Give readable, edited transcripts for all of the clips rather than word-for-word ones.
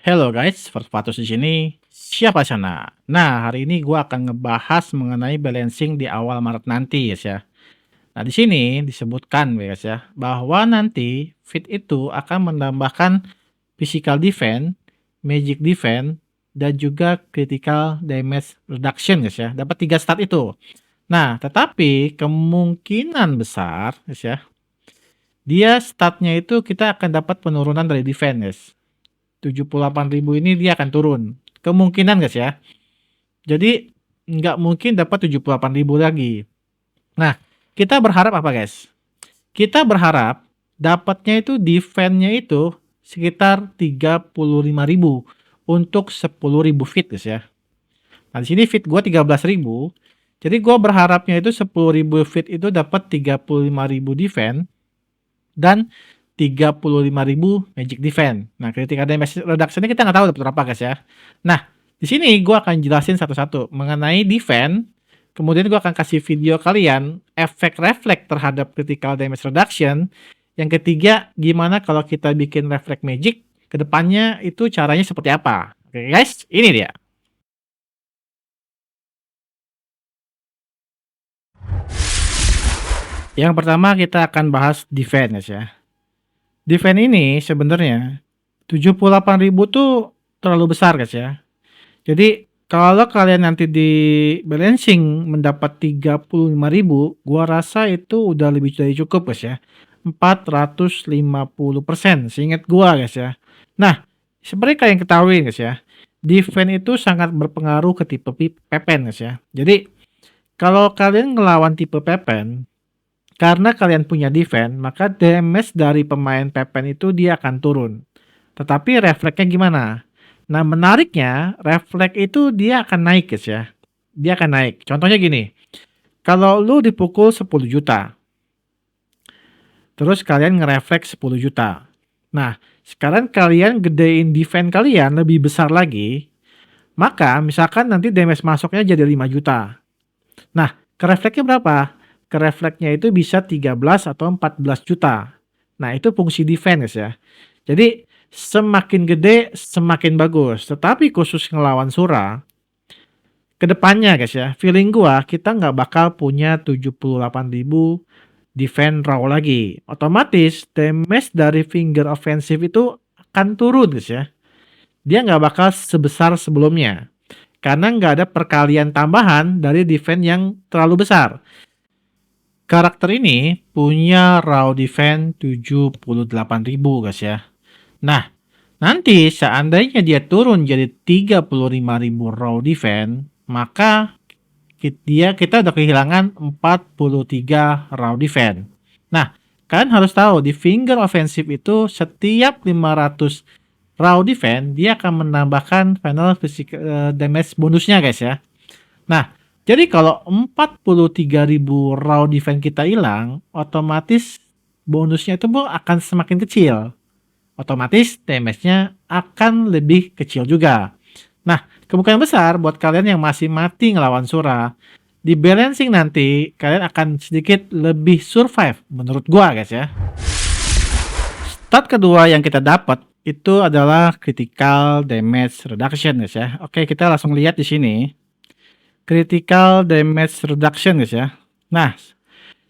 Hello guys, Fortunatus di sini. Siapa sana? Nah, hari ini gua akan ngebahas mengenai balancing di awal Maret nanti, guys ya. Nah, di sini disebutkan, guys ya, bahwa nanti Fit itu akan menambahkan physical defense, magic defense, dan juga critical damage reduction, guys ya. Dapat 3 stat itu. Nah, tetapi kemungkinan besar, guys ya, dia statnya itu kita akan dapat penurunan dari defense, guys. 78.000 ini dia akan turun. Kemungkinan guys ya. Jadi nggak mungkin dapat 78.000 lagi. Nah, kita berharap apa guys? Kita berharap dapatnya itu defense-nya itu sekitar 35.000 untuk 10.000 feet guys ya. Nah, di sini feet gua 13.000. Jadi gua berharapnya itu 10.000 feet itu dapat 35.000 defense dan 35.000 magic defense. Nah, ketika ada magic reduction kita nggak tahu dapat berapa guys ya. Nah, di sini gue akan jelasin satu-satu mengenai defense. Kemudian gue akan kasih video kalian efek refleks terhadap critical damage reduction. Yang ketiga, gimana kalau kita bikin refleks magic, kedepannya itu caranya seperti apa. Oke guys, ini dia. Yang pertama kita akan bahas defense ya. Defense ini sebenarnya 78.000 tuh terlalu besar guys ya. Jadi kalau kalian nanti di balancing mendapat 35.000, gua rasa itu udah lebih dari cukup guys ya. 450% seingat gua guys ya. Nah, seperti kalian ketahui guys ya, defense itu sangat berpengaruh ke tipe pepen guys ya. Jadi kalau kalian ngelawan tipe pepen, karena kalian punya defense, maka damage dari pemain pepen itu dia akan turun. Tetapi refleksnya gimana? Nah, menariknya, refleks itu dia akan naik guys ya. Dia akan naik. Contohnya gini, kalau lu dipukul 10 juta, terus kalian ngerefleks 10 juta. Nah, sekarang kalian gedein defense kalian lebih besar lagi, maka misalkan nanti damage masuknya jadi 5 juta. Nah, kerefleksnya berapa? Kerefleksnya itu bisa 13 atau 14 juta. Nah, itu fungsi defense ya. Jadi, semakin gede, semakin bagus. Tetapi khusus ngelawan Sura, kedepannya guys ya, feeling gua kita nggak bakal punya 78.000 defense raw lagi. Otomatis damage dari finger offensive itu akan turun guys ya. Dia nggak bakal sebesar sebelumnya. Karena nggak ada perkalian tambahan dari defense yang terlalu besar. Karakter ini punya raw defense 78.000 guys ya. Nah, nanti seandainya dia turun jadi 35.000 raw defense, maka kita udah kehilangan 43 raw defense. Nah, kalian harus tahu di finger offensive itu setiap 500 raw defense dia akan menambahkan final physical damage bonusnya guys ya. Nah, jadi kalau 43.000 raw defense kita hilang, otomatis bonusnya itu akan semakin kecil. Otomatis damage-nya akan lebih kecil juga. Nah, kemungkinan besar buat kalian yang masih mati ngelawan Sura, di balancing nanti kalian akan sedikit lebih survive menurut gua guys ya. Stat kedua yang kita dapat itu adalah critical damage reduction guys ya. Oke, kita langsung lihat di sini. Critical damage reduction guys ya. Nah,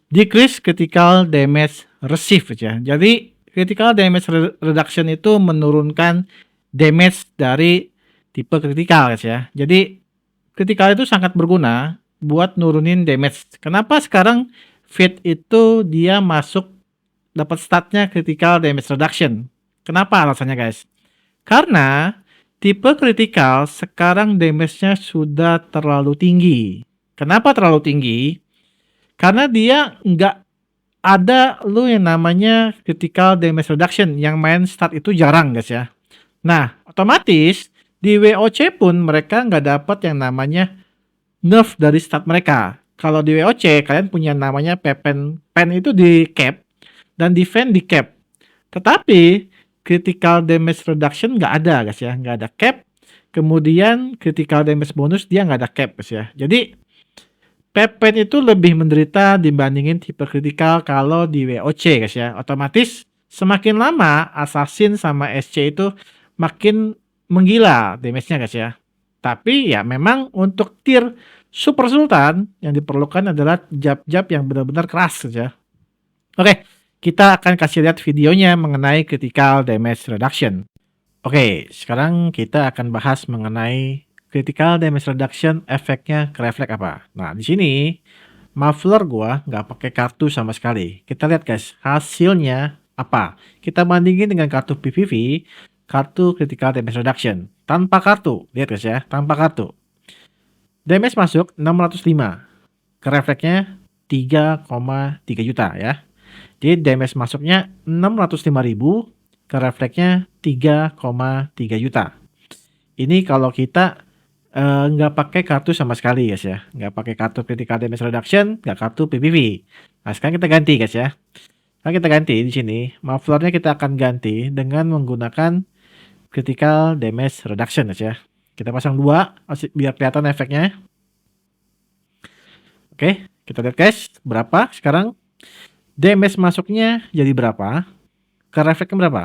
decrease critical damage receive guys ya. Jadi critical damage reduction itu menurunkan damage dari tipe critical guys ya. Jadi critical itu sangat berguna buat nurunin damage. Kenapa sekarang Fit itu dia masuk dapat statnya critical damage reduction? Kenapa alasannya guys? Karena tipe critical sekarang damage-nya sudah terlalu tinggi. Kenapa terlalu tinggi? Karena dia nggak ada lu yang namanya critical damage reduction yang main stat itu jarang guys ya. Nah, otomatis di WOC pun mereka nggak dapat yang namanya nerf dari stat mereka. Kalau di WOC kalian punya namanya pen itu di cap dan defense di cap. Tetapi critical damage reduction nggak ada guys ya, nggak ada cap. Kemudian critical damage bonus dia nggak ada cap guys ya. Jadi Pepen itu lebih menderita dibandingin tipe kritikal kalau di WOC guys ya. Otomatis semakin lama Assassin sama SC itu makin menggila damage-nya guys ya. Tapi ya memang untuk tier Super Sultan yang diperlukan adalah jab-jab yang benar-benar keras guys ya. Oke, kita akan kasih lihat videonya mengenai critical damage reduction. Oke, sekarang kita akan bahas mengenai critical damage reduction efeknya ke refleks apa. Nah, di sini muffler gua nggak pakai kartu sama sekali. Kita lihat guys, hasilnya apa. Kita bandingin dengan kartu PVV, kartu critical damage reduction. Tanpa kartu, lihat guys ya, tanpa kartu. Damage masuk 605, ke refleksnya 3,3 juta ya. Jadi damage masuknya 605.000, ke refleksnya 3,3 juta. Ini kalau kita nggak pakai kartu sama sekali guys ya, nggak pakai kartu critical damage reduction, nggak kartu PVV. Nah sekarang kita ganti guys ya. Sekarang kita ganti di sini, mufflernya kita akan ganti dengan menggunakan critical damage reduction guys ya. Kita pasang 2 biar kelihatan efeknya. Oke, kita lihat guys, berapa sekarang damage masuknya jadi berapa, ke refleksnya berapa.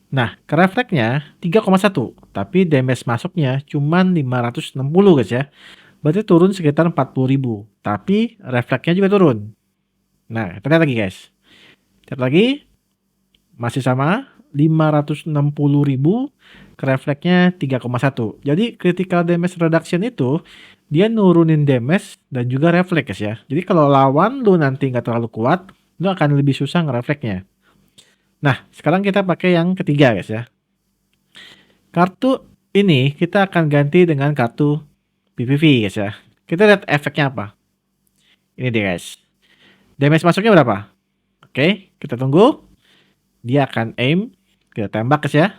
Nah, ke refleksnya 3,1, tapi damage masuknya cuma 560 guys ya. Berarti turun sekitar 40.000, tapi refleksnya juga turun. Nah, kita lihat lagi guys. Lihat lagi, masih sama 560.000, ke refleksnya 3,1. Jadi critical damage reduction itu dia nurunin damage dan juga refleks guys ya. Jadi kalau lawan lu nanti nggak terlalu kuat, lu akan lebih susah ngerefleksnya. Nah, sekarang kita pakai yang ketiga guys ya. Kartu ini kita akan ganti dengan kartu PVV guys ya. Kita lihat efeknya apa. Ini dia guys. Damage masuknya berapa? Oke, kita tunggu. Dia akan aim. Kita tembak guys ya.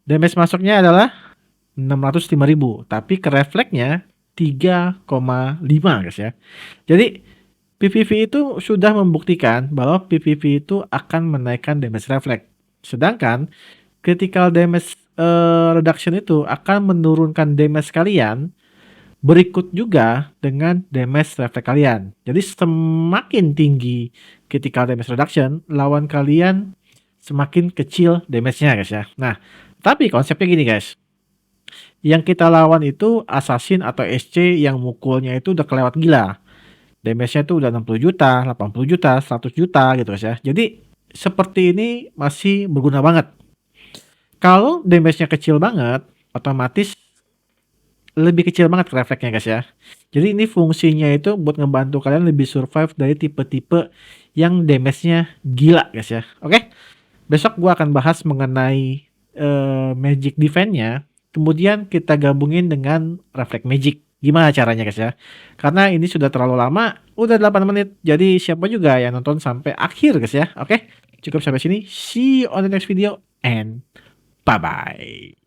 Damage masuknya adalah 605.000, tapi ke refleksnya 3,5 guys ya. Jadi PVV itu sudah membuktikan bahwa PVV itu akan menaikkan damage refleks. Sedangkan critical damage reduction itu akan menurunkan damage kalian berikut juga dengan damage refleks kalian. Jadi semakin tinggi critical damage reduction, lawan kalian semakin kecil damage-nya guys ya. Nah, tapi konsepnya gini guys. Yang kita lawan itu assassin atau SC yang mukulnya itu udah kelewat gila. Damage-nya itu udah 60 juta, 80 juta, 100 juta gitu guys ya. Jadi seperti ini masih berguna banget. Kalau damage-nya kecil banget, otomatis lebih kecil banget refleksnya guys ya. Jadi ini fungsinya itu buat ngebantu kalian lebih survive dari tipe-tipe yang damage-nya gila guys ya. Oke, besok gua akan bahas mengenai magic defense-nya. Kemudian kita gabungin dengan refleks magic. Gimana caranya guys ya? Karena ini sudah terlalu lama, udah 8 menit. Jadi siapa juga yang nonton sampai akhir guys ya. Oke, cukup sampai sini. See you on the next video and bye-bye.